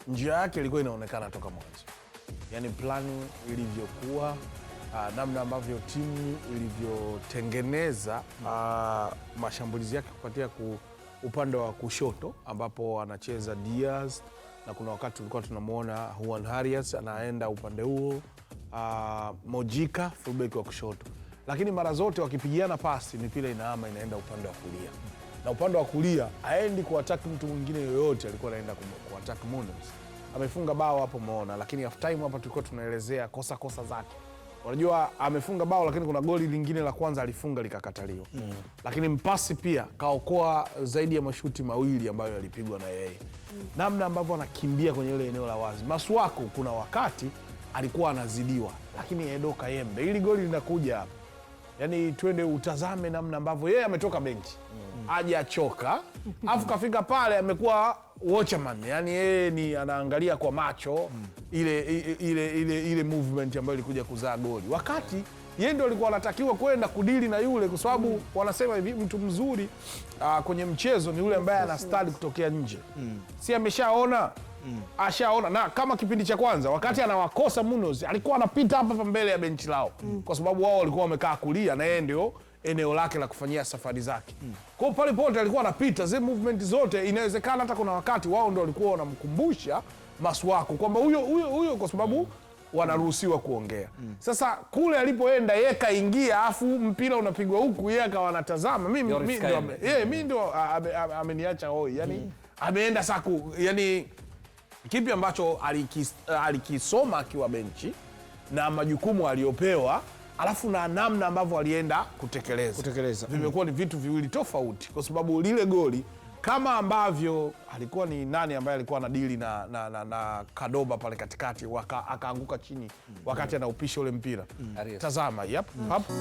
njia yake ilikuwa inaonekana toka mwanzo. Yaani plani ilivyokuwa, namna ambavyo timu ilivyotengeneza mashambulizi yake kupatia upande wa kushoto ambapo anacheza Diaz, na kuna wakati tulikuwa tunamuona Juan Arias anaenda upande huo, Mojica fullback wa kushoto. Lakini mara zote wakipigiana pasi mipira inahama inaenda upande wa kulia. Na upande wa kulia haendi kuattack mtu mwingine yoyote, alikuwa anaenda kuattack Munoz. Amefunga bao hapo umeona, lakini half time hapa tulikuwa tunaelezea kosa zake. Unajua amefunga bao lakini kuna goli lingine la kwanza alifunga likakataliwa. Lakini mpasi pia kaokoa zaidi ya mashuti mawili ambayo yalipigwa na yeye. Namna ambavyo anakimbia kwenye ile eneo la wazi. Masuaku kuna wakati alikuwa anazidiwa, lakini Edo Kayembe ili goli linakuja hapa. Yaani twende utazame namna ambavyo yeye ametoka benchi. Hajachoka. Afu kafika pale amekuwa watchman. Yaani yeye ni anaangalia kwa macho ile movement ambayo ilikuja kuzaa goli. Wakati yeye ndio alikuwa anatakiwa kwenda kudili na yule, kwa sababu wanasema hivi mtu mzuri kwenye mchezo ni yule ambaye ana stadi kutokea nje. Si ameshaona? Ashaona. Na kama kipindi cha kwanza wakati anawakosa Munoz alikuwa anapita hapa mbele ya benchi lao, kwa sababu wao walikuwa wamekaa kulia na yeye ndio eneo lake la kufanyia safari zake. Kwa pale pote alikuwa anapita zile movement zote. Inawezekana hata kuna wakati wao ndio walikuwa wanamkumbusha Masuaku kwamba huyo kwa sababu wanaruhusiwa kuongea. Sasa kule alipoenda yeye kaingia, afu mpira unapigwa huku yeye akawa anatazama. Mimi ndio ameniacha hoi. Yaani ameenda saku, yani kipi ambacho alikisoma akiwa benchi na majukumu aliyopewa, alafu na namna ambavyo alienda kutekeleza. Vimekuwa ni vitu viwili tofauti, kwa sababu lile goli kama ambavyo alikuwa ni nani ambaye alikuwa anadili na Kadoba pale katikati akaanguka chini wakati anaupisha ule mpira. Tazama, hapo.